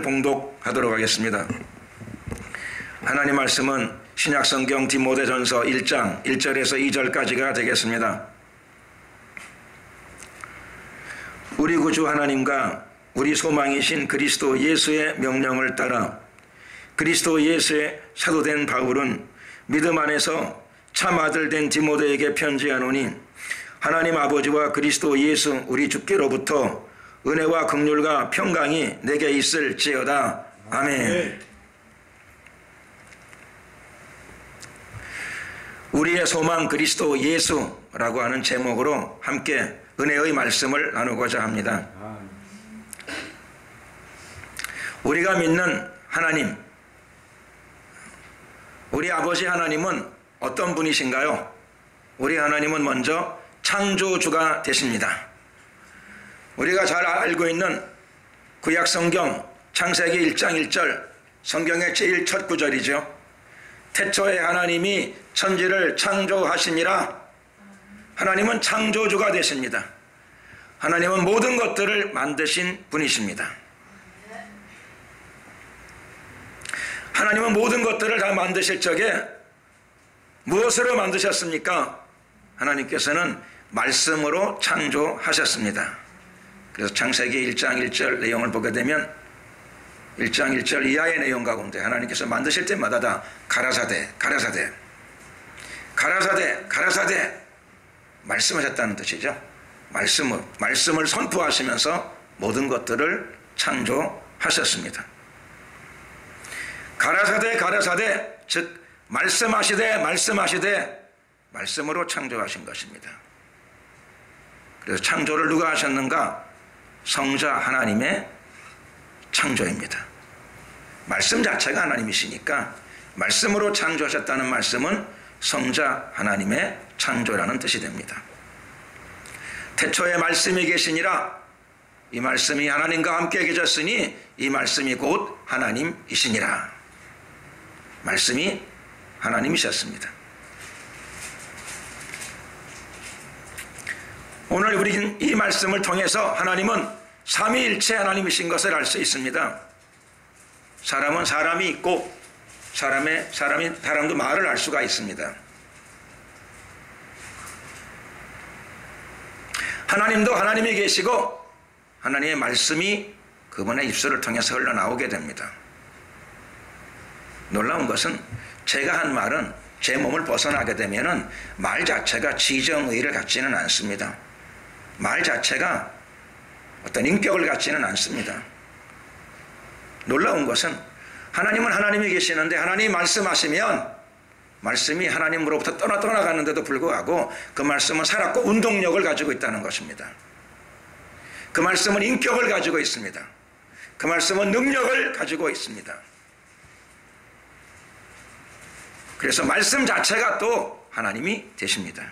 봉독하도록 하겠습니다. 하나님 말씀은 신약성경 디모데전서 1장 1절에서 2절까지가 되겠습니다. 우리 구주 하나님과 우리 소망이신 그리스도 예수의 명령을 따라 그리스도 예수의 사도된 바울은 믿음 안에서 참 아들 된 디모데에게 편지하노니 하나님 아버지와 그리스도 예수 우리 주께로부터 은혜와 긍휼과 평강이 내게 있을지어다. 아멘. 우리의 소망 그리스도 예수라고 하는 제목으로 함께 은혜의 말씀을 나누고자 합니다. 우리가 믿는 하나님, 우리 아버지 하나님은 어떤 분이신가요? 우리 하나님은 먼저 창조주가 되십니다. 우리가 잘 알고 있는 구약 성경 창세기 1장 1절 성경의 제일 첫 구절이죠. 태초에 하나님이 천지를 창조하시니라. 하나님은 창조주가 되십니다. 하나님은 모든 것들을 만드신 분이십니다. 하나님은 모든 것들을 다 만드실 적에 무엇으로 만드셨습니까? 하나님께서는 말씀으로 창조하셨습니다. 그래서 창세기 1장 1절 내용을 보게 되면 1장 1절 이하의 내용 가운데 하나님께서 만드실 때마다 다 가라사대 가라사대 가라사대 가라사대 말씀하셨다는 뜻이죠. 말씀을 선포하시면서 모든 것들을 창조하셨습니다. 가라사대 가라사대 즉 말씀하시되 말씀으로 창조하신 것입니다. 그래서 창조를 누가 하셨는가? 성자 하나님의 창조입니다. 말씀 자체가 하나님이시니까 말씀으로 창조하셨다는 말씀은 성자 하나님의 창조라는 뜻이 됩니다. 태초에 말씀이 계시니라. 이 말씀이 하나님과 함께 계셨으니 이 말씀이 곧 하나님이시니라. 말씀이 하나님이셨습니다. 오늘 우리는 이 말씀을 통해서 하나님은 삼위일체 하나님이신 것을 알 수 있습니다. 사람은 사람이 있고 사람도 말을 할 수가 있습니다. 하나님도 하나님이 계시고 하나님의 말씀이 그분의 입술을 통해서 흘러나오게 됩니다. 놀라운 것은 제가 한 말은 제 몸을 벗어나게 되면은 말 자체가 지정의를 갖지는 않습니다. 말 자체가 어떤 인격을 갖지는 않습니다. 놀라운 것은 하나님은 하나님이 계시는데 하나님이 말씀하시면 말씀이 하나님으로부터 떠나가는데도 불구하고 그 말씀은 살았고 운동력을 가지고 있다는 것입니다. 그 말씀은 인격을 가지고 있습니다. 그 말씀은 능력을 가지고 있습니다. 그래서 말씀 자체가 또 하나님이 되십니다.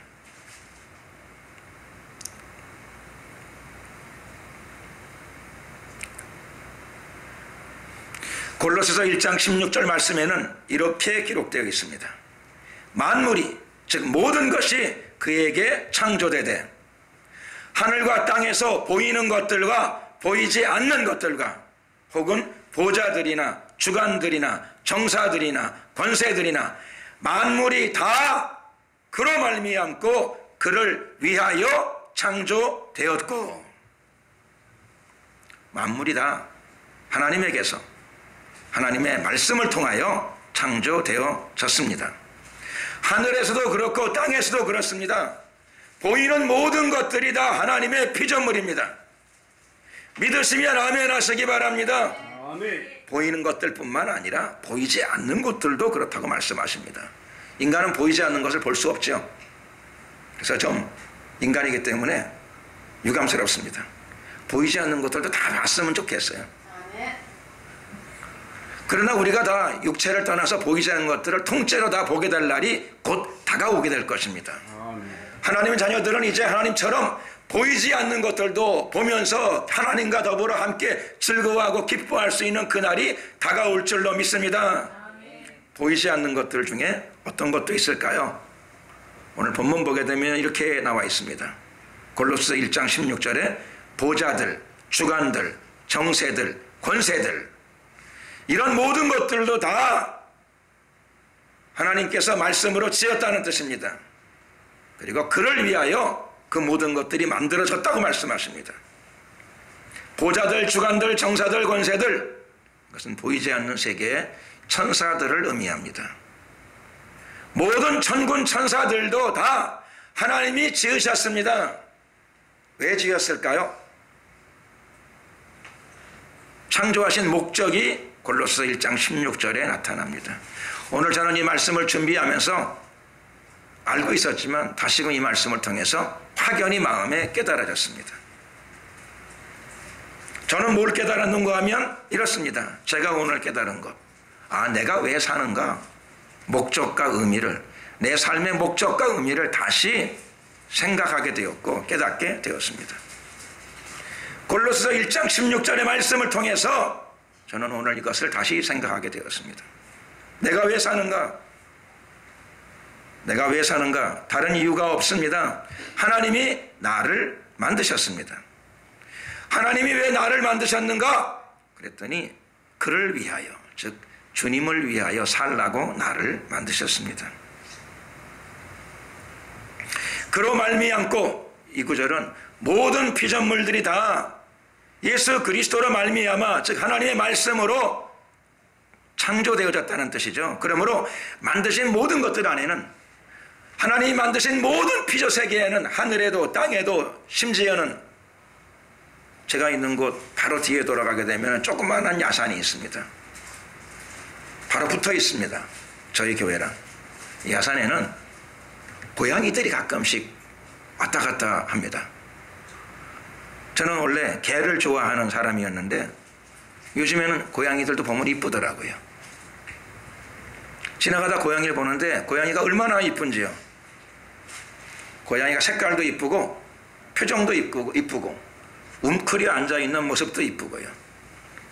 골로새서 1장 16절 말씀에는 이렇게 기록되어 있습니다. 만물이 즉 모든 것이 그에게 창조되되 하늘과 땅에서 보이는 것들과 보이지 않는 것들과 혹은 보좌들이나 주관들이나 정사들이나 권세들이나 만물이 다 그로 말미암고 그를 위하여 창조되었고 만물이 다 하나님에게서 하나님의 말씀을 통하여 창조되어졌습니다. 하늘에서도 그렇고 땅에서도 그렇습니다. 보이는 모든 것들이 다 하나님의 피조물입니다. 믿으시면 아멘 하시기 바랍니다. 아멘. 보이는 것들뿐만 아니라 보이지 않는 것들도 그렇다고 말씀하십니다. 인간은 보이지 않는 것을 볼 수 없죠. 그래서 좀 인간이기 때문에 유감스럽습니다. 보이지 않는 것들도 다 봤으면 좋겠어요. 그러나 우리가 다 육체를 떠나서 보이지 않는 것들을 통째로 다 보게 될 날이 곧 다가오게 될 것입니다. 하나님의 자녀들은 이제 하나님처럼 보이지 않는 것들도 보면서 하나님과 더불어 함께 즐거워하고 기뻐할 수 있는 그날이 다가올 줄로 믿습니다. 보이지 않는 것들 중에 어떤 것도 있을까요? 오늘 본문 보게 되면 이렇게 나와 있습니다. 골로새 1장 16절에 보좌들, 주관들, 정세들, 권세들 이런 모든 것들도 다 하나님께서 말씀으로 지었다는 뜻입니다. 그리고 그를 위하여 그 모든 것들이 만들어졌다고 말씀하십니다. 보좌들, 주관들, 정사들, 권세들, 그것은 보이지 않는 세계의 천사들을 의미합니다. 모든 천군 천사들도 다 하나님이 지으셨습니다. 왜 지었을까요? 창조하신 목적이 골로새 1장 16절에 나타납니다. 오늘 저는 이 말씀을 준비하면서 알고 있었지만 다시금 이 말씀을 통해서 확연히 마음에 깨달아졌습니다. 저는 뭘 깨달았는가 하면 이렇습니다. 제가 오늘 깨달은 것. 내가 왜 사는가? 목적과 의미를, 내 삶의 목적과 의미를 다시 생각하게 되었고 깨닫게 되었습니다. 골로새서 1장 16절의 말씀을 통해서 저는 오늘 이것을 다시 생각하게 되었습니다. 내가 왜 사는가? 내가 왜 사는가? 다른 이유가 없습니다. 하나님이 나를 만드셨습니다. 하나님이 왜 나를 만드셨는가? 그랬더니 그를 위하여, 즉 주님을 위하여 살라고 나를 만드셨습니다. 그로 말미암고, 이 구절은 모든 피조물들이 다 예수 그리스도로 말미암아, 즉 하나님의 말씀으로 창조되어졌다는 뜻이죠. 그러므로 만드신 모든 것들 안에는, 하나님이 만드신 모든 피조세계에는, 하늘에도 땅에도, 심지어는 제가 있는 곳 바로 뒤에 돌아가게 되면 조그마한 야산이 있습니다. 바로 붙어 있습니다. 저희 교회랑. 이 야산에는 고양이들이 가끔씩 왔다 갔다 합니다. 저는 원래 개를 좋아하는 사람이었는데 요즘에는 고양이들도 보면 이쁘더라고요. 지나가다 고양이를 보는데 고양이가 얼마나 이쁜지요. 고양이가 색깔도 이쁘고 표정도 이쁘고 웅크려 앉아있는 모습도 이쁘고요.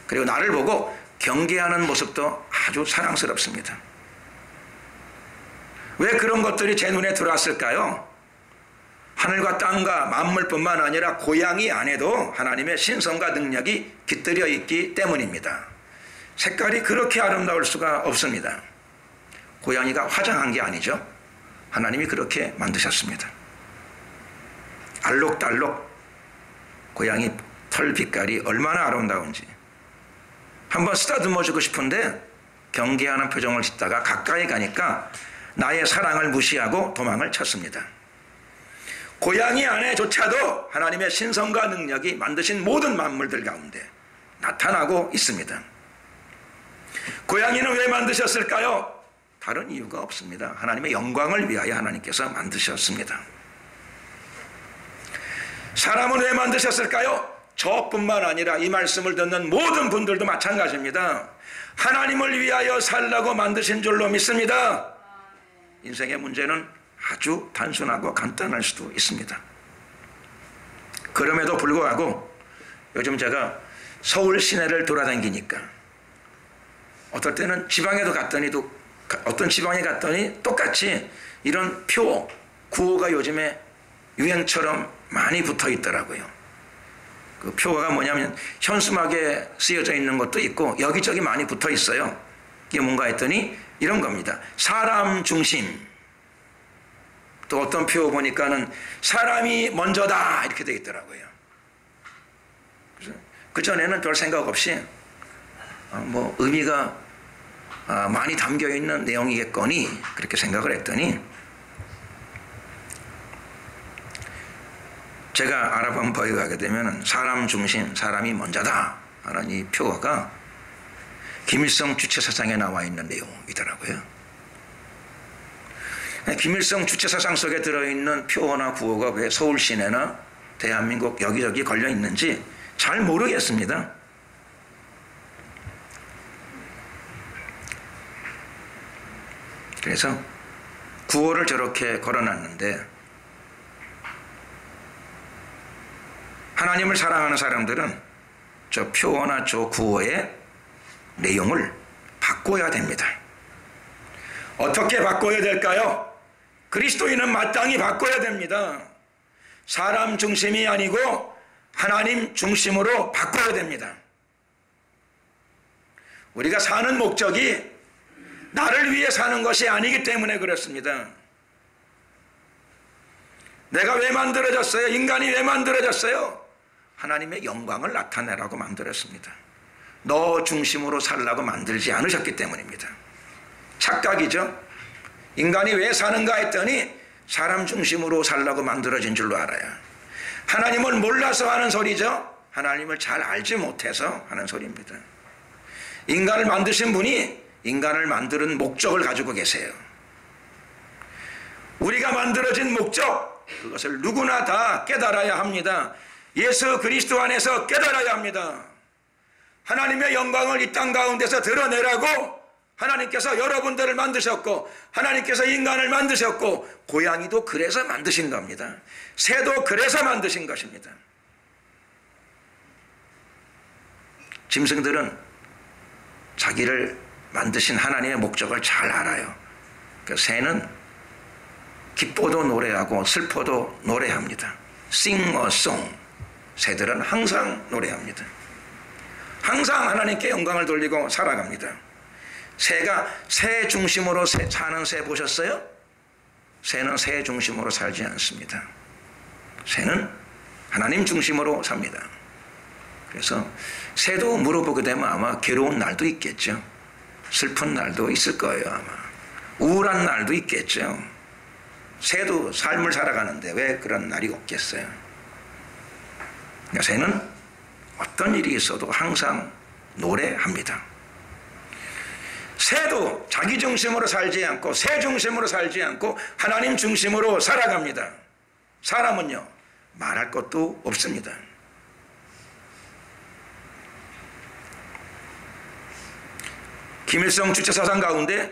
그리고 나를 보고 경계하는 모습도 아주 사랑스럽습니다. 왜 그런 것들이 제 눈에 들어왔을까요? 하늘과 땅과 만물뿐만 아니라 고양이 안에도 하나님의 신성과 능력이 깃들여 있기 때문입니다. 색깔이 그렇게 아름다울 수가 없습니다. 고양이가 화장한 게 아니죠. 하나님이 그렇게 만드셨습니다. 알록달록 고양이 털 빛깔이 얼마나 아름다운지 한번 쓰다듬어주고 싶은데 경계하는 표정을 짓다가 가까이 가니까 나의 사랑을 무시하고 도망을 쳤습니다. 고양이 안에조차도 하나님의 신성과 능력이 만드신 모든 만물들 가운데 나타나고 있습니다. 고양이는 왜 만드셨을까요? 다른 이유가 없습니다. 하나님의 영광을 위하여 하나님께서 만드셨습니다. 사람은 왜 만드셨을까요? 저뿐만 아니라 이 말씀을 듣는 모든 분들도 마찬가지입니다. 하나님을 위하여 살라고 만드신 줄로 믿습니다. 인생의 문제는 아주 단순하고 간단할 수도 있습니다. 그럼에도 불구하고 요즘 제가 서울 시내를 돌아다니니까 어떨 때는 지방에도 갔더니도 어떤 지방에 갔더니 똑같이 이런 표, 구호가 요즘에 유행처럼 많이 붙어 있더라고요. 그 표가 뭐냐면 현수막에 쓰여져 있는 것도 있고 여기저기 많이 붙어 있어요. 이게 뭔가 했더니 이런 겁니다. 사람 중심. 또 어떤 표 보니까는 사람이 먼저다 이렇게 되어 있더라고요. 그전에는 별 생각 없이 뭐 의미가 많이 담겨 있는 내용이겠거니 그렇게 생각을 했더니 제가 알아본 바에 가게 되면 사람 중심, 사람이 먼저다 하는 이 표어가 김일성 주체사상에 나와 있는 내용이더라고요. 김일성 주체사상 속에 들어있는 표어나 구호가 왜 서울 시내나 대한민국 여기저기 걸려 있는지 잘 모르겠습니다. 그래서 구호를 저렇게 걸어놨는데 하나님을 사랑하는 사람들은 저 표어나 저 구호의 내용을 바꿔야 됩니다. 어떻게 바꿔야 될까요? 그리스도인은 마땅히 바꿔야 됩니다. 사람 중심이 아니고 하나님 중심으로 바꿔야 됩니다. 우리가 사는 목적이 나를 위해 사는 것이 아니기 때문에 그렇습니다. 내가 왜 만들어졌어요? 인간이 왜 만들어졌어요? 하나님의 영광을 나타내라고 만들었습니다. 너 중심으로 살라고 만들지 않으셨기 때문입니다. 착각이죠. 인간이 왜 사는가 했더니 사람 중심으로 살라고 만들어진 줄로 알아요. 하나님을 몰라서 하는 소리죠. 하나님을 잘 알지 못해서 하는 소리입니다. 인간을 만드신 분이 인간을 만드는 목적을 가지고 계세요. 우리가 만들어진 목적, 그것을 누구나 다 깨달아야 합니다. 예수 그리스도 안에서 깨달아야 합니다. 하나님의 영광을 이 땅 가운데서 드러내라고 하나님께서 여러분들을 만드셨고, 하나님께서 인간을 만드셨고, 고양이도 그래서 만드신 겁니다. 새도 그래서 만드신 것입니다. 짐승들은 자기를 만드신 하나님의 목적을 잘 알아요. 새는 기뻐도 노래하고 슬퍼도 노래합니다. Sing a song. 새들은 항상 노래합니다. 항상 하나님께 영광을 돌리고 살아갑니다. 새가 새 중심으로 사는 새 보셨어요? 새는 새 중심으로 살지 않습니다. 새는 하나님 중심으로 삽니다. 그래서 새도 물어보게 되면 아마 괴로운 날도 있겠죠. 슬픈 날도 있을 거예요. 아마 우울한 날도 있겠죠. 새도 삶을 살아가는데 왜 그런 날이 없겠어요? 그러니까 새는 어떤 일이 있어도 항상 노래합니다. 새도 자기 중심으로 살지 않고 새 중심으로 살지 않고 하나님 중심으로 살아갑니다. 사람은요, 말할 것도 없습니다. 김일성 주체사상 가운데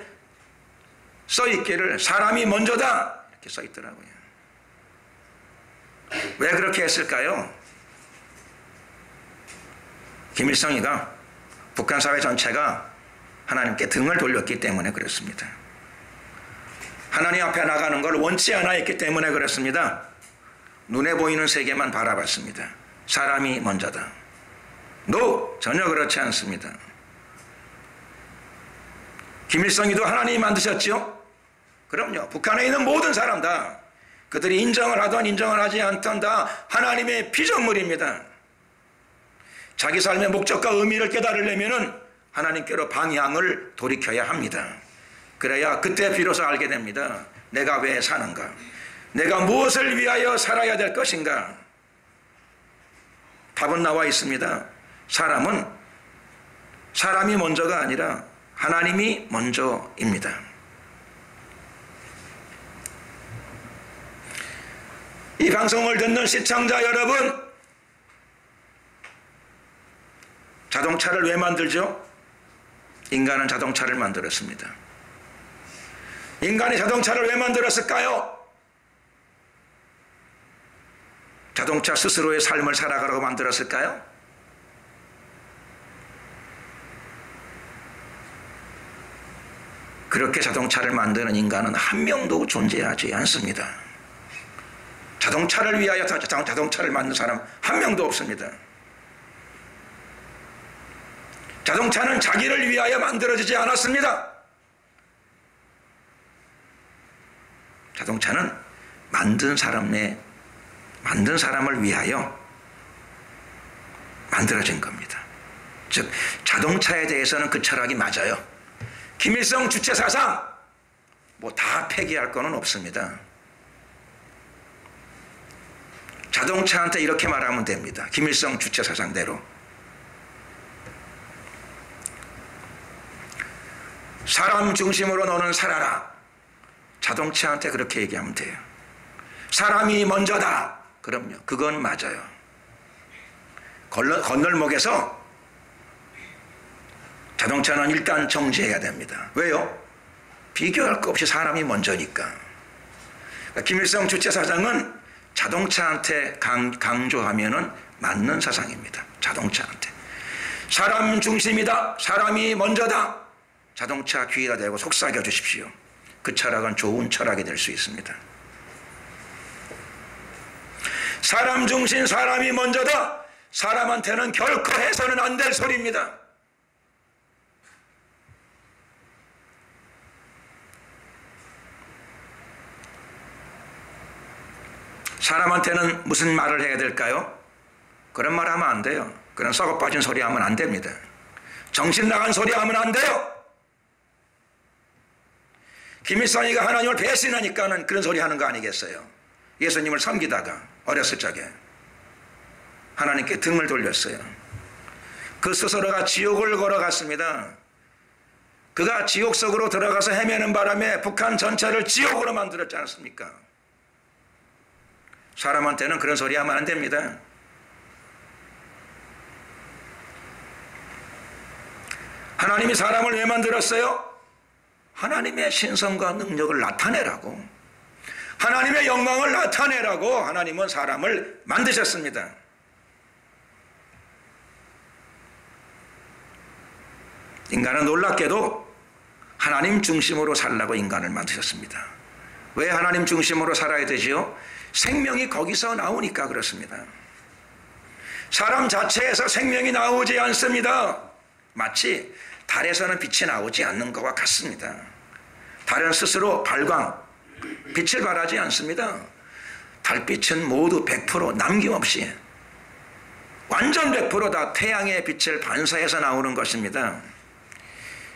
써있기를 사람이 먼저다 이렇게 써있더라고요. 왜 그렇게 했을까요? 김일성이가 북한 사회 전체가 하나님께 등을 돌렸기 때문에 그렇습니다. 하나님 앞에 나가는 걸 원치 않아 했기 때문에 그렇습니다. 눈에 보이는 세계만 바라봤습니다. 사람이 먼저다. No! 전혀 그렇지 않습니다. 김일성이도 하나님이 만드셨죠? 그럼요. 북한에 있는 모든 사람 다 그들이 인정을 하든 인정을 하지 않든 다 하나님의 피조물입니다. 자기 삶의 목적과 의미를 깨달으려면 하나님께로 방향을 돌이켜야 합니다. 그래야 그때 비로소 알게 됩니다. 내가 왜 사는가? 내가 무엇을 위하여 살아야 될 것인가? 답은 나와 있습니다. 사람이 먼저가 아니라 하나님이 먼저입니다. 이 방송을 듣는 시청자 여러분, 자동차를 왜 만들죠? 인간은 자동차를 만들었습니다. 인간이 자동차를 왜 만들었을까요? 자동차 스스로의 삶을 살아가라고 만들었을까요? 그렇게 자동차를 만드는 인간은 한 명도 존재하지 않습니다. 자동차를 위하여 자동차를 만든 사람 한 명도 없습니다. 자동차는 자기를 위하여 만들어지지 않았습니다. 자동차는 만든 사람을 위하여 만들어진 겁니다. 즉 자동차에 대해서는 그 철학이 맞아요. 김일성 주체 사상 뭐 다 폐기할 거는 없습니다. 자동차한테 이렇게 말하면 됩니다. 김일성 주체 사상대로 사람 중심으로 너는 살아라. 자동차한테 그렇게 얘기하면 돼요. 사람이 먼저다. 그럼요. 그건 맞아요. 건널목에서 자동차는 일단 정지해야 됩니다. 왜요? 비교할 것 없이 사람이 먼저니까. 김일성 주체 사상은 자동차한테 강조하면은 맞는 사상입니다. 자동차한테. 사람 중심이다. 사람이 먼저다. 자동차 귀에다 대고 속삭여 주십시오. 그 철학은 좋은 철학이 될 수 있습니다. 사람 중심, 사람이 먼저다. 사람한테는 결코 해서는 안 될 소리입니다. 사람한테는 무슨 말을 해야 될까요? 그런 말 하면 안 돼요. 그런 썩어 빠진 소리 하면 안 됩니다. 정신 나간 소리 하면 안 돼요. 김일성이가 하나님을 배신하니까는 그런 소리 하는 거 아니겠어요? 예수님을 섬기다가 어렸을 적에 하나님께 등을 돌렸어요. 그 스스로가 지옥을 걸어갔습니다. 그가 지옥 속으로 들어가서 헤매는 바람에 북한 전체를 지옥으로 만들었지 않습니까? 사람한테는 그런 소리 하면 안 됩니다. 하나님이 사람을 왜 만들었어요? 하나님의 신성과 능력을 나타내라고, 하나님의 영광을 나타내라고 하나님은 사람을 만드셨습니다. 인간은 놀랍게도 하나님 중심으로 살라고 인간을 만드셨습니다. 왜 하나님 중심으로 살아야 되지요? 생명이 거기서 나오니까 그렇습니다. 사람 자체에서 생명이 나오지 않습니다. 마치 달에서는 빛이 나오지 않는 것과 같습니다. 달은 스스로 발광, 빛을 발하지 않습니다. 달빛은 모두 100% 남김없이 완전 100% 태양의 빛을 반사해서 나오는 것입니다.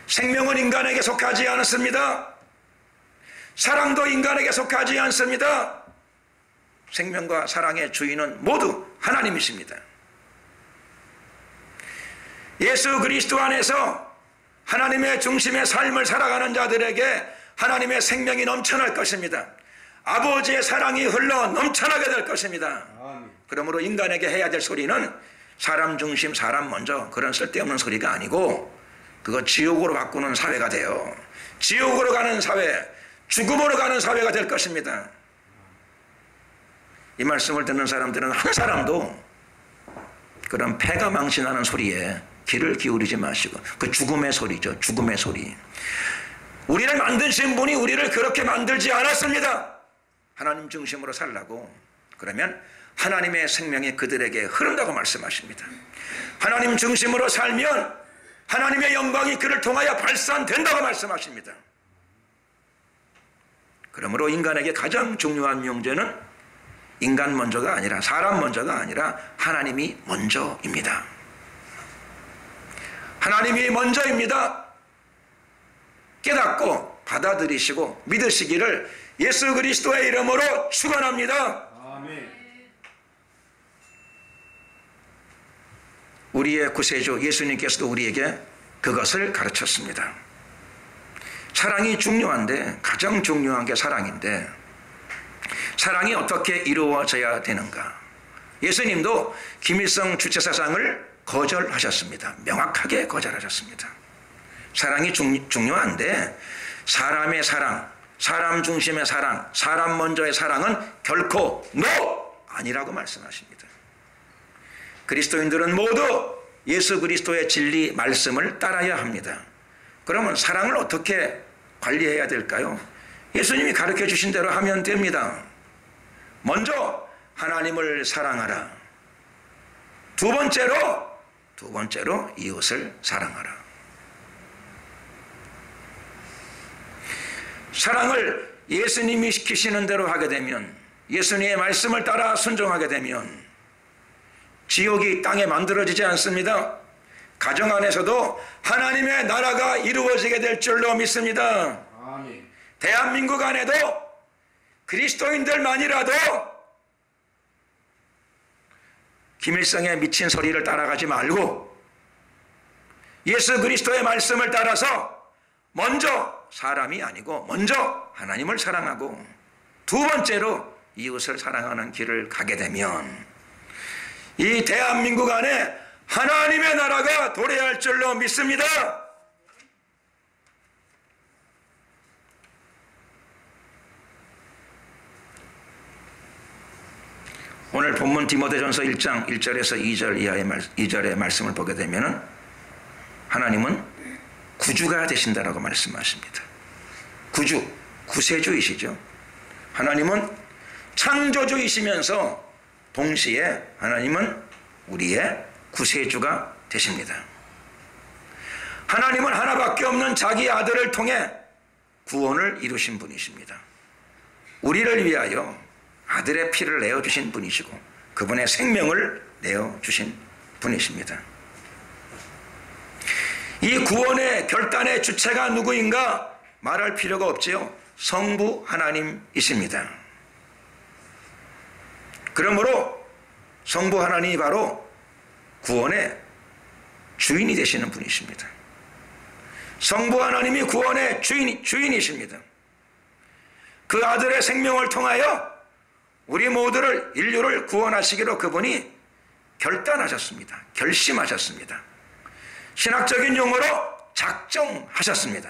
생명은 인간에게 속하지 않습니다. 사랑도 인간에게 속하지 않습니다. 생명과 사랑의 주인은 모두 하나님이십니다. 예수 그리스도 안에서 하나님의 중심의 삶을 살아가는 자들에게 하나님의 생명이 넘쳐날 것입니다. 아버지의 사랑이 흘러 넘쳐나게 될 것입니다. 그러므로 인간에게 해야 될 소리는 사람 중심, 사람 먼저, 그런 쓸데없는 소리가 아니고 그거 지옥으로 바꾸는 사회가 돼요. 지옥으로 가는 사회, 죽음으로 가는 사회가 될 것입니다. 이 말씀을 듣는 사람들은 한 사람도 그런 패가 망신하는 소리에 귀를 기울이지 마시고, 그 죽음의 소리죠. 죽음의 소리. 우리를 만드신 분이 우리를 그렇게 만들지 않았습니다. 하나님 중심으로 살라고. 그러면 하나님의 생명이 그들에게 흐른다고 말씀하십니다. 하나님 중심으로 살면 하나님의 영광이 그를 통하여 발산된다고 말씀하십니다. 그러므로 인간에게 가장 중요한 명제는 인간 먼저가 아니라, 사람 먼저가 아니라 하나님이 먼저입니다. 하나님이 먼저입니다. 깨닫고 받아들이시고 믿으시기를 예수 그리스도의 이름으로 축원합니다. 아멘. 우리의 구세주 예수님께서도 우리에게 그것을 가르쳤습니다. 사랑이 중요한데, 가장 중요한 게 사랑인데, 사랑이 어떻게 이루어져야 되는가? 예수님도 김일성 주체사상을 거절하셨습니다. 명확하게 거절하셨습니다. 사랑이 중요한데 사람의 사랑, 사람 중심의 사랑, 사람 먼저의 사랑은 결코 아니라고 말씀하십니다. 그리스도인들은 모두 예수 그리스도의 진리 말씀을 따라야 합니다. 그러면 사랑을 어떻게 관리해야 될까요? 예수님이 가르쳐 주신 대로 하면 됩니다. 먼저 하나님을 사랑하라. 두 번째로 이웃을 사랑하라. 사랑을 예수님이 시키시는 대로 하게 되면, 예수님의 말씀을 따라 순종하게 되면 지옥이 땅에 만들어지지 않습니다. 가정 안에서도 하나님의 나라가 이루어지게 될 줄로 믿습니다. 아멘. 대한민국 안에도 그리스도인들만이라도 김일성의 미친 소리를 따라가지 말고 예수 그리스도의 말씀을 따라서 먼저 사람이 아니고 먼저 하나님을 사랑하고 두 번째로 이웃을 사랑하는 길을 가게 되면 이 대한민국 안에 하나님의 나라가 도래할 줄로 믿습니다. 오늘 본문 디모데전서 1장 1절에서 2절의 말씀을 보게 되면 하나님은 구주가 되신다라고 말씀하십니다. 구세주이시죠. 하나님은 창조주이시면서 동시에 하나님은 우리의 구세주가 되십니다. 하나님은 하나밖에 없는 자기 아들을 통해 구원을 이루신 분이십니다. 우리를 위하여 아들의 피를 내어주신 분이시고 그분의 생명을 내어주신 분이십니다. 이 구원의 결단의 주체가 누구인가 말할 필요가 없지요. 성부 하나님이십니다. 그러므로 성부 하나님이 바로 구원의 주인이 되시는 분이십니다. 성부 하나님이 구원의 주인이십니다. 그 아들의 생명을 통하여 우리 모두를 인류를 구원하시기로 그분이 결단하셨습니다. 결심하셨습니다. 신학적인 용어로 작정하셨습니다.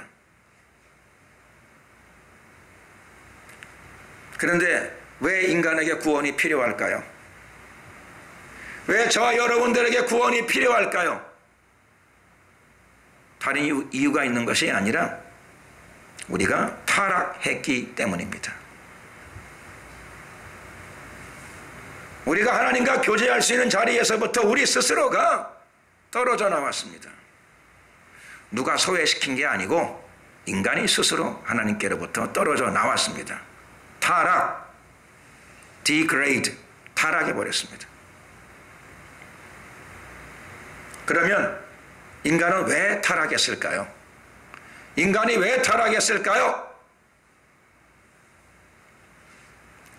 그런데 왜 인간에게 구원이 필요할까요? 왜 저와 여러분들에게 구원이 필요할까요? 다른 이유가 있는 것이 아니라 우리가 타락했기 때문입니다. 우리가 하나님과 교제할 수 있는 자리에서부터 우리 스스로가 떨어져 나왔습니다. 누가 소외시킨 게 아니고 인간이 스스로 하나님께로부터 떨어져 나왔습니다. 타락, degrade, 타락해버렸습니다. 그러면 인간은 왜 타락했을까요? 인간이 왜 타락했을까요?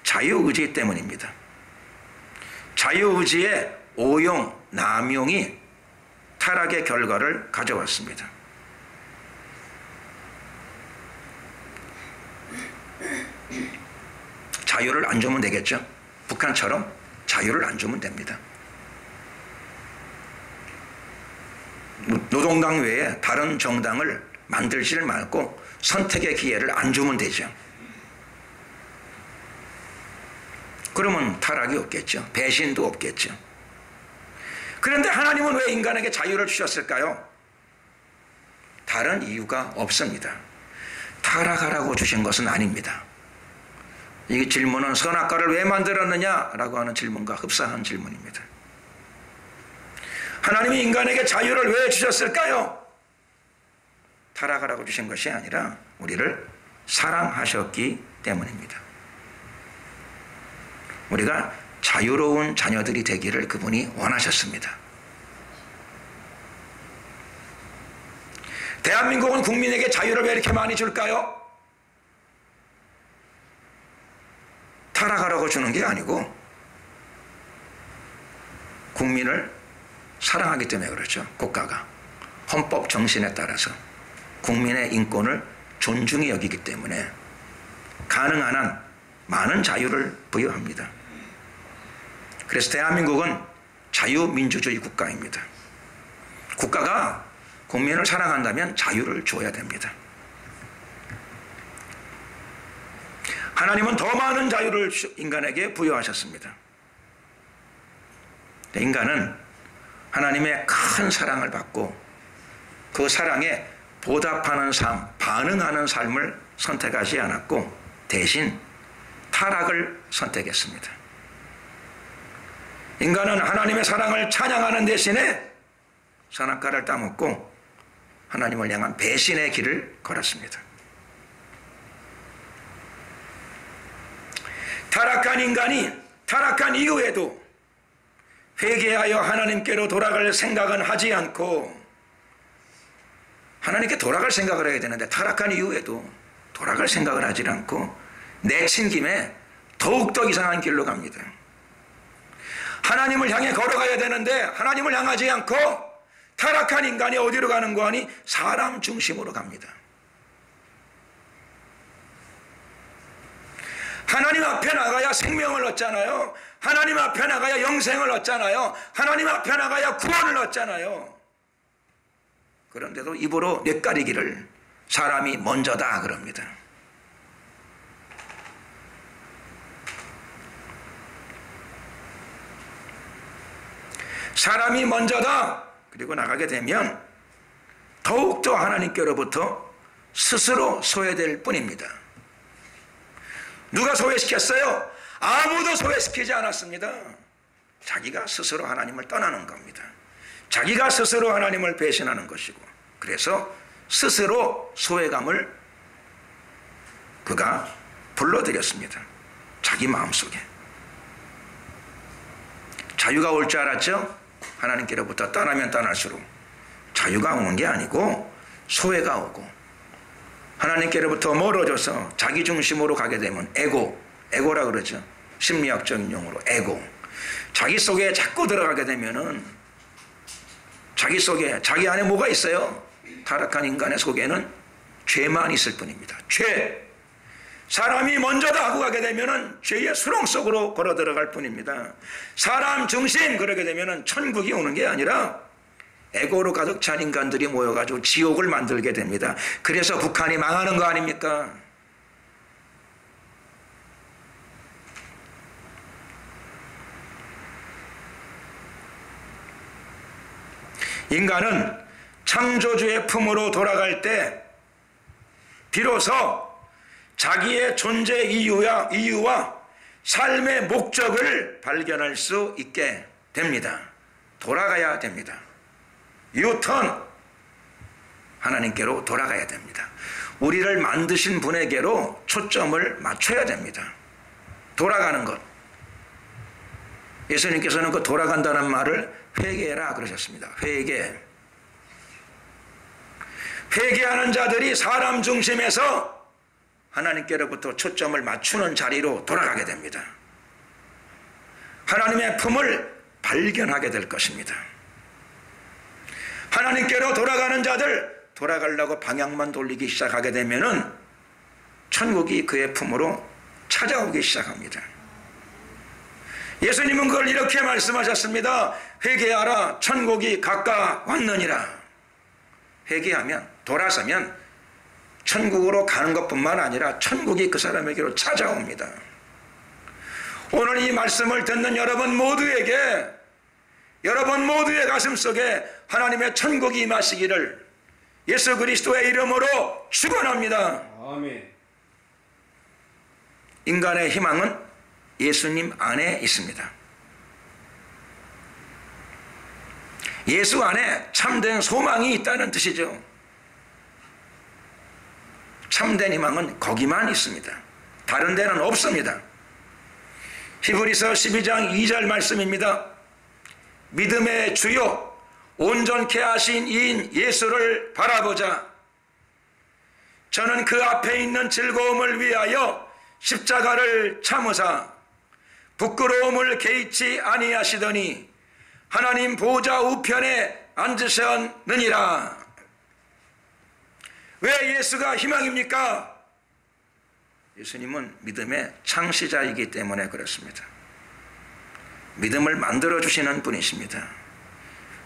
자유의지 때문입니다. 자유의지의 오용, 남용이 타락의 결과를 가져왔습니다. 자유를 안 주면 되겠죠? 북한처럼 자유를 안 주면 됩니다. 노동당 외에 다른 정당을 만들지를 말고 선택의 기회를 안 주면 되죠. 그러면 타락이 없겠죠. 배신도 없겠죠. 그런데 하나님은 왜 인간에게 자유를 주셨을까요? 다른 이유가 없습니다. 타락하라고 주신 것은 아닙니다. 이 질문은 선악과를 왜 만들었느냐라고 하는 질문과 흡사한 질문입니다. 하나님이 인간에게 자유를 왜 주셨을까요? 타락하라고 주신 것이 아니라 우리를 사랑하셨기 때문입니다. 우리가 자유로운 자녀들이 되기를 그분이 원하셨습니다. 대한민국은 국민에게 자유를 왜 이렇게 많이 줄까요? 타락하라고 주는 게 아니고 국민을 사랑하기 때문에 그렇죠. 국가가 헌법 정신에 따라서 국민의 인권을 존중히 여기기 때문에 가능한 한 많은 자유를 부여합니다. 그래서 대한민국은 자유민주주의 국가입니다. 국가가 국민을 사랑한다면 자유를 줘야 됩니다. 하나님은 더 많은 자유를 인간에게 부여하셨습니다. 인간은 하나님의 큰 사랑을 받고 그 사랑에 보답하는 삶, 반응하는 삶을 선택하지 않았고 대신 타락을 선택했습니다. 인간은 하나님의 사랑을 찬양하는 대신에 선악과를 따먹고 하나님을 향한 배신의 길을 걸었습니다. 타락한 인간이 타락한 이후에도 회개하여 하나님께로 돌아갈 생각은 하지 않고 하나님께 돌아갈 생각을 해야 되는데 타락한 이후에도 돌아갈 생각을 하지 않고 내친 김에 더욱더 이상한 길로 갑니다. 하나님을 향해 걸어가야 되는데 하나님을 향하지 않고 타락한 인간이 어디로 가는 거 아니? 사람 중심으로 갑니다. 하나님 앞에 나가야 생명을 얻잖아요. 하나님 앞에 나가야 영생을 얻잖아요. 하나님 앞에 나가야 구원을 얻잖아요. 그런데도 입으로 뇌까리기를 사람이 먼저다 그럽니다. 사람이 먼저다 그리고 나가게 되면 더욱더 하나님께로부터 스스로 소외될 뿐입니다. 누가 소외시켰어요? 아무도 소외시키지 않았습니다. 자기가 스스로 하나님을 떠나는 겁니다. 자기가 스스로 하나님을 배신하는 것이고 그래서 스스로 소외감을 그가 불러들였습니다. 자기 마음속에. 자유가 올 줄 알았죠? 하나님께로부터 떠나면 떠날수록 자유가 오는 게 아니고 소외가 오고, 하나님께로부터 멀어져서 자기 중심으로 가게 되면 에고라 그러죠. 심리학적인 용어로 에고. 자기 속에 자꾸 들어가게 되면은 자기 속에, 자기 안에 뭐가 있어요? 타락한 인간의 속에는 죄만 있을 뿐입니다. 죄. 사람이 먼저 다 하고 가게 되면은 죄의 수렁 속으로 걸어 들어갈 뿐입니다. 사람 중심 그러게 되면은 천국이 오는 게 아니라 에고로 가득 찬 인간들이 모여가지고 지옥을 만들게 됩니다. 그래서 북한이 망하는 거 아닙니까? 인간은 창조주의 품으로 돌아갈 때 비로소 자기의 존재 이유와 삶의 목적을 발견할 수 있게 됩니다. 돌아가야 됩니다. 유턴, 하나님께로 돌아가야 됩니다. 우리를 만드신 분에게로 초점을 맞춰야 됩니다. 돌아가는 것. 예수님께서는 그 돌아간다는 말을 회개라 그러셨습니다. 회개하는 자들이 사람 중심에서 하나님께로부터 초점을 맞추는 자리로 돌아가게 됩니다. 하나님의 품을 발견하게 될 것입니다. 하나님께로 돌아가는 자들, 돌아가려고 방향만 돌리기 시작하게 되면은 천국이 그의 품으로 찾아오기 시작합니다. 예수님은 그걸 이렇게 말씀하셨습니다. 회개하라, 천국이 가까웠느니라. 회개하면, 돌아서면 천국으로 가는 것뿐만 아니라 천국이 그 사람에게로 찾아옵니다. 오늘 이 말씀을 듣는 여러분 모두에게, 여러분 모두의 가슴속에 하나님의 천국이 임하시기를 예수 그리스도의 이름으로 축원합니다. 아멘. 인간의 희망은 예수님 안에 있습니다. 예수 안에 참된 소망이 있다는 뜻이죠. 참된 희망은 거기만 있습니다. 다른 데는 없습니다. 히브리서 12장 2절 말씀입니다. 믿음의 주요 온전케 하신 이인 예수를 바라보자. 저는 그 앞에 있는 즐거움을 위하여 십자가를 참으사 부끄러움을 개의치 아니하시더니 하나님 보좌 우편에 앉으셨느니라. 왜 예수가 희망입니까? 예수님은 믿음의 창시자이기 때문에 그렇습니다. 믿음을 만들어주시는 분이십니다.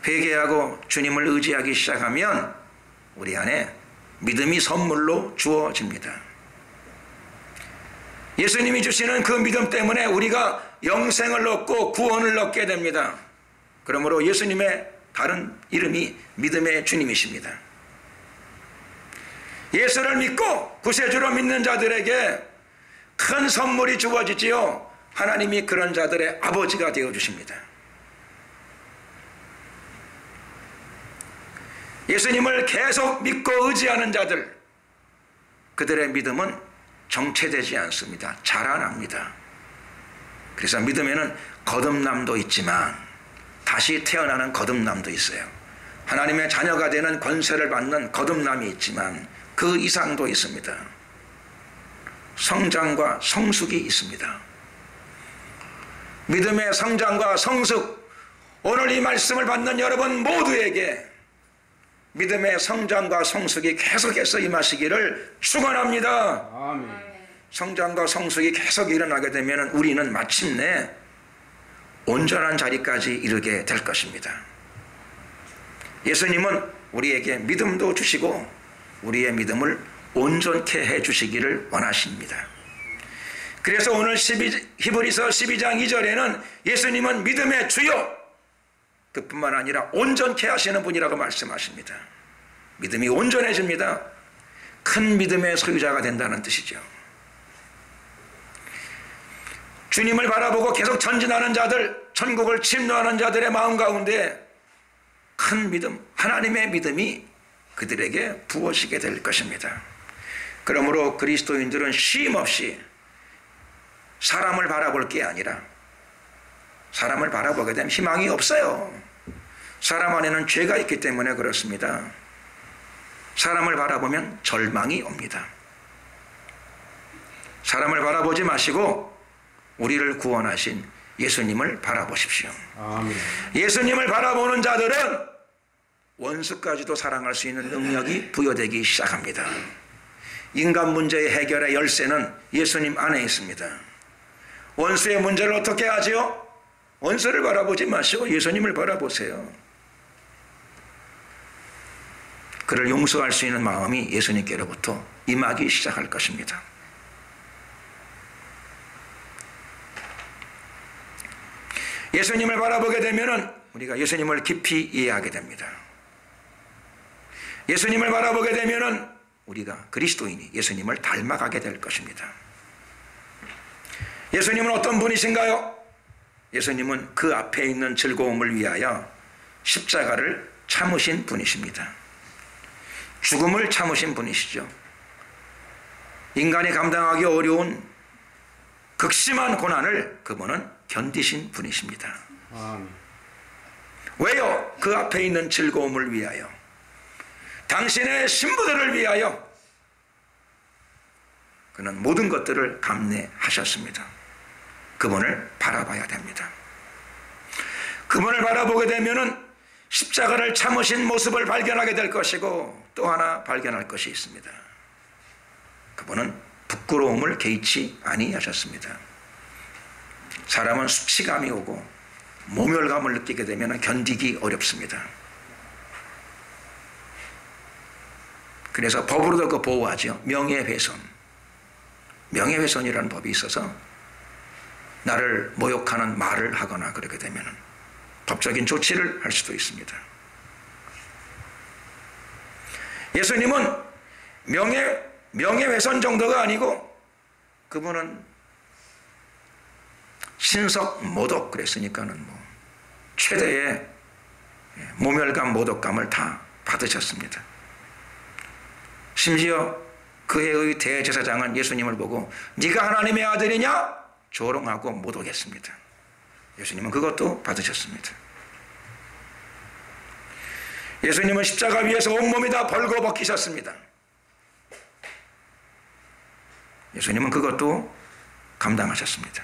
회개하고 주님을 의지하기 시작하면 우리 안에 믿음이 선물로 주어집니다. 예수님이 주시는 그 믿음 때문에 우리가 영생을 얻고 구원을 얻게 됩니다. 그러므로 예수님의 다른 이름이 믿음의 주님이십니다. 예수를 믿고 구세주로 믿는 자들에게 큰 선물이 주어지지요. 하나님이 그런 자들의 아버지가 되어주십니다. 예수님을 계속 믿고 의지하는 자들, 그들의 믿음은 정체되지 않습니다. 자라납니다. 그래서 믿음에는 거듭남도 있지만 다시 태어나는 거듭남도 있어요. 하나님의 자녀가 되는 권세를 받는 거듭남이 있지만 그 이상도 있습니다. 성장과 성숙이 있습니다. 믿음의 성장과 성숙, 오늘 이 말씀을 받는 여러분 모두에게 믿음의 성장과 성숙이 계속해서 임하시기를 축원합니다. 아멘. 성장과 성숙이 계속 일어나게 되면 우리는 마침내 온전한 자리까지 이르게 될 것입니다. 예수님은 우리에게 믿음도 주시고 우리의 믿음을 온전케 해주시기를 원하십니다. 그래서 오늘 히브리서 12장 2절에는 예수님은 믿음의 주요, 그뿐만 아니라 온전케 하시는 분이라고 말씀하십니다. 믿음이 온전해집니다. 큰 믿음의 소유자가 된다는 뜻이죠. 주님을 바라보고 계속 전진하는 자들, 천국을 침노하는 자들의 마음 가운데 큰 믿음, 하나님의 믿음이 그들에게 부어지게 될 것입니다. 그러므로 그리스도인들은 쉼 없이 사람을 바라볼 게 아니라 사람을 바라보게 되면 희망이 없어요. 사람 안에는 죄가 있기 때문에 그렇습니다. 사람을 바라보면 절망이 옵니다. 사람을 바라보지 마시고 우리를 구원하신 예수님을 바라보십시오. 아멘. 예수님을 바라보는 자들은 원수까지도 사랑할 수 있는 능력이 부여되기 시작합니다. 인간 문제의 해결의 열쇠는 예수님 안에 있습니다. 원수의 문제를 어떻게 하지요? 원수를 바라보지 마시고 예수님을 바라보세요. 그를 용서할 수 있는 마음이 예수님께로부터 임하기 시작할 것입니다. 예수님을 바라보게 되면 우리가 예수님을 깊이 이해하게 됩니다. 예수님을 바라보게 되면 우리가 그리스도인이 예수님을 닮아가게 될 것입니다. 예수님은 어떤 분이신가요? 예수님은 그 앞에 있는 즐거움을 위하여 십자가를 참으신 분이십니다. 죽음을 참으신 분이시죠. 인간이 감당하기 어려운 극심한 고난을 그분은 견디신 분이십니다. 아멘. 왜요? 그 앞에 있는 즐거움을 위하여, 당신의 신부들을 위하여 그는 모든 것들을 감내하셨습니다. 그분을 바라봐야 됩니다. 그분을 바라보게 되면은 십자가를 참으신 모습을 발견하게 될 것이고 또 하나 발견할 것이 있습니다. 그분은 부끄러움을 개의치 아니하셨습니다. 사람은 수치감이 오고 모멸감을 느끼게 되면 견디기 어렵습니다. 그래서 법으로도 그 보호하죠. 명예훼손. 명예훼손이라는 법이 있어서 나를 모욕하는 말을 하거나 그렇게 되면 법적인 조치를 할 수도 있습니다. 예수님은 명예훼손 정도가 아니고 그분은 신석 모독 그랬으니까는 최대의 모멸감 모독감을 다 받으셨습니다. 심지어 그 해의 대제사장은 예수님을 보고 네가 하나님의 아들이냐? 조롱하고 모독했습니다. 예수님은 그것도 받으셨습니다. 예수님은 십자가 위에서 온몸이 다 벌거벗기셨습니다. 예수님은 그것도 감당하셨습니다.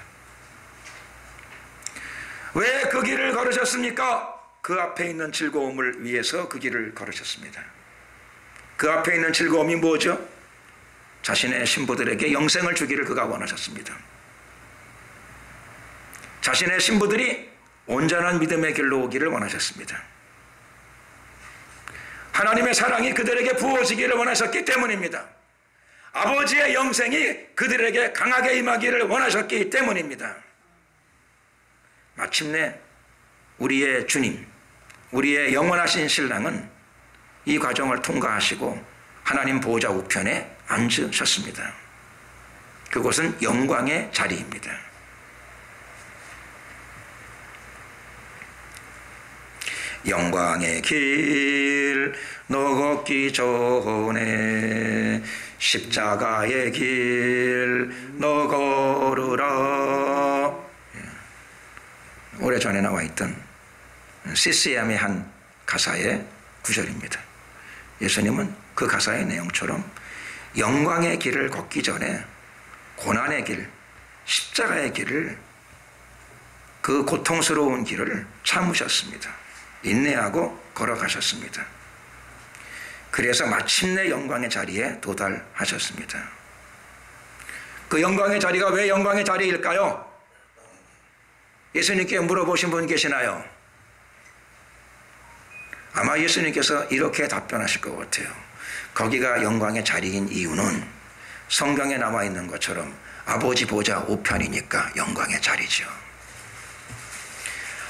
왜 그 길을 걸으셨습니까? 그 앞에 있는 즐거움을 위해서 그 길을 걸으셨습니다. 그 앞에 있는 즐거움이 뭐죠? 자신의 신부들에게 영생을 주기를 그가 원하셨습니다. 자신의 신부들이 온전한 믿음의 길로 오기를 원하셨습니다. 하나님의 사랑이 그들에게 부어지기를 원하셨기 때문입니다. 아버지의 영생이 그들에게 강하게 임하기를 원하셨기 때문입니다. 마침내 우리의 주님, 우리의 영원하신 신랑은 이 과정을 통과하시고 하나님 보호자 우편에 앉으셨습니다. 그곳은 영광의 자리입니다. 영광의 길 너 걷기 전에 십자가의 길 너 걸으라. 오래전에 나와 있던 CCM의 한 가사의 구절입니다. 예수님은 그 가사의 내용처럼 영광의 길을 걷기 전에 고난의 길, 십자가의 길을, 그 고통스러운 길을 참으셨습니다. 인내하고 걸어가셨습니다. 그래서 마침내 영광의 자리에 도달하셨습니다. 그 영광의 자리가 왜 영광의 자리일까요? 예수님께 물어보신 분 계시나요? 아마 예수님께서 이렇게 답변하실 것 같아요. 거기가 영광의 자리인 이유는 성경에 나와 있는 것처럼 아버지 보좌 우편이니까 영광의 자리죠.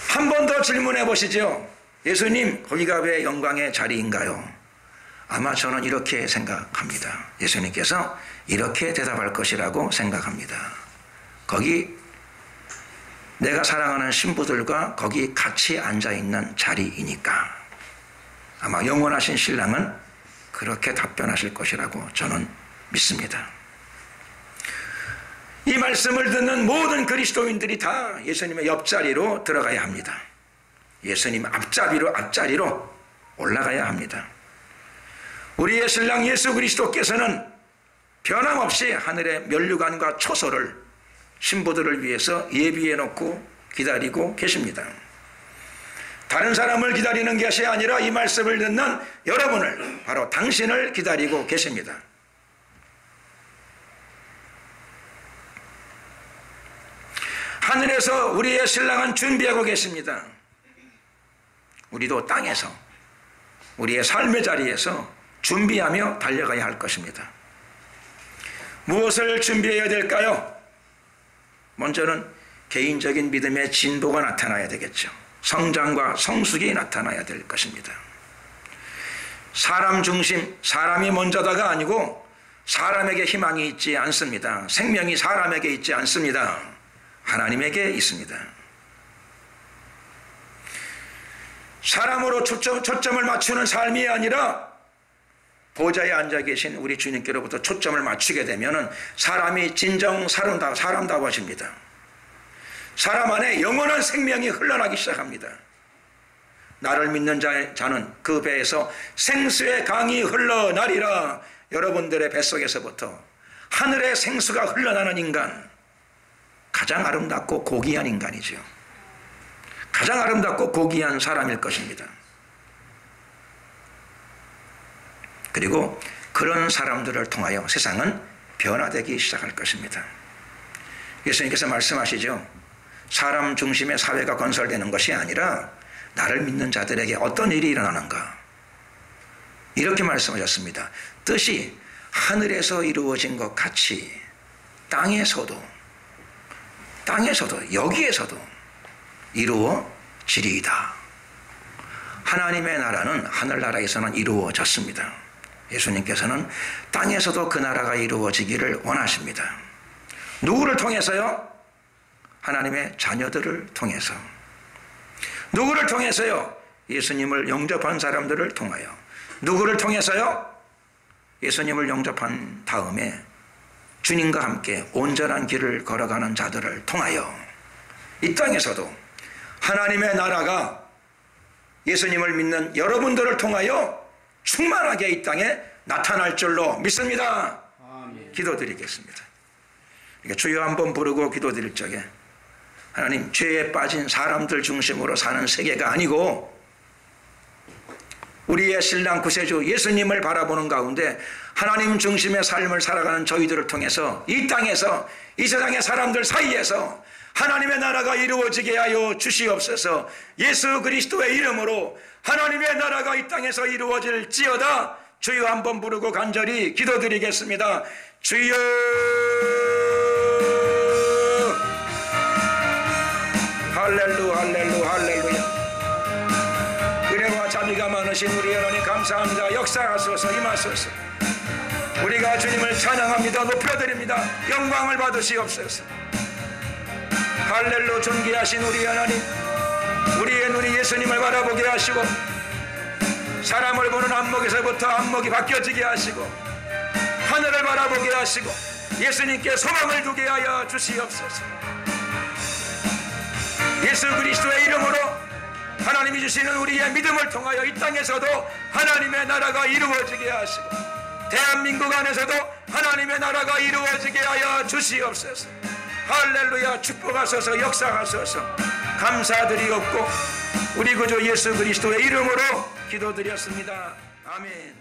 한 번 더 질문해 보시죠. 예수님, 거기가 왜 영광의 자리인가요? 아마 저는 이렇게 생각합니다. 예수님께서 이렇게 대답할 것이라고 생각합니다. 거기 내가 사랑하는 신부들과 거기 같이 앉아있는 자리이니까. 아마 영원하신 신랑은 그렇게 답변하실 것이라고 저는 믿습니다. 이 말씀을 듣는 모든 그리스도인들이 다 예수님의 옆자리로 들어가야 합니다. 예수님 앞자리로 올라가야 합니다. 우리의 신랑 예수 그리스도께서는 변함없이 하늘의 면류관과 초소를 신부들을 위해서 예비해 놓고 기다리고 계십니다. 다른 사람을 기다리는 것이 아니라 이 말씀을 듣는 여러분을, 바로 당신을 기다리고 계십니다. 하늘에서 우리의 신랑은 준비하고 계십니다. 우리도 땅에서 우리의 삶의 자리에서 준비하며 달려가야 할 것입니다. 무엇을 준비해야 될까요? 먼저는 개인적인 믿음의 진보가 나타나야 되겠죠. 성장과 성숙이 나타나야 될 것입니다. 사람 중심, 사람이 먼저다가 아니고 사람에게 희망이 있지 않습니다. 생명이 사람에게 있지 않습니다. 하나님에게 있습니다. 사람으로 초점을 맞추는 삶이 아니라 보좌에 앉아 계신 우리 주님께로부터 초점을 맞추게 되면 사람이 진정 사람다워집니다. 사람 안에 영원한 생명이 흘러나기 시작합니다. 나를 믿는 자는 그 배에서 생수의 강이 흘러나리라. 여러분들의 뱃속에서부터 하늘의 생수가 흘러나는 인간, 가장 아름답고 고귀한 인간이죠. 가장 아름답고 고귀한 사람일 것입니다. 그리고 그런 사람들을 통하여 세상은 변화되기 시작할 것입니다. 예수님께서 말씀하시죠. 사람 중심의 사회가 건설되는 것이 아니라 나를 믿는 자들에게 어떤 일이 일어나는가, 이렇게 말씀하셨습니다. 뜻이 하늘에서 이루어진 것 같이 땅에서도 여기에서도 이루어지리이다. 하나님의 나라는 하늘나라에서는 이루어졌습니다. 예수님께서는 땅에서도 그 나라가 이루어지기를 원하십니다. 누구를 통해서요? 하나님의 자녀들을 통해서. 누구를 통해서요? 예수님을 영접한 사람들을 통하여. 누구를 통해서요? 예수님을 영접한 다음에 주님과 함께 온전한 길을 걸어가는 자들을 통하여 이 땅에서도 하나님의 나라가 예수님을 믿는 여러분들을 통하여 충만하게 이 땅에 나타날 줄로 믿습니다. 아멘. 기도드리겠습니다. 그러니까 주여 한번 부르고 기도드릴 적에 하나님, 죄에 빠진 사람들 중심으로 사는 세계가 아니고 우리의 신랑 구세주 예수님을 바라보는 가운데 하나님 중심의 삶을 살아가는 저희들을 통해서 이 땅에서, 이 세상의 사람들 사이에서 하나님의 나라가 이루어지게 하여 주시옵소서. 예수 그리스도의 이름으로 하나님의 나라가 이 땅에서 이루어질지어다. 주여 한번 부르고 간절히 기도드리겠습니다. 주여, 할렐루야. 은혜와 자비가 많으신 우리 하나님 감사합니다. 역사하소서, 임하소서. 우리가 주님을 찬양합니다. 높여드립니다. 영광을 받으시옵소서. 할렐루. 존귀하신 우리 하나님, 우리의 눈이 예수님을 바라보게 하시고 사람을 보는 안목에서부터 안목이 바뀌어지게 하시고 하늘을 바라보게 하시고 예수님께 소망을 두게 하여 주시옵소서. 예수 그리스도의 이름으로 하나님이 주시는 우리의 믿음을 통하여 이 땅에서도 하나님의 나라가 이루어지게 하시고 대한민국 안에서도 하나님의 나라가 이루어지게 하여 주시옵소서. 할렐루야. 축복하소서, 역사하소서. 감사드리옵고 우리 구주 예수 그리스도의 이름으로 기도드렸습니다. 아멘.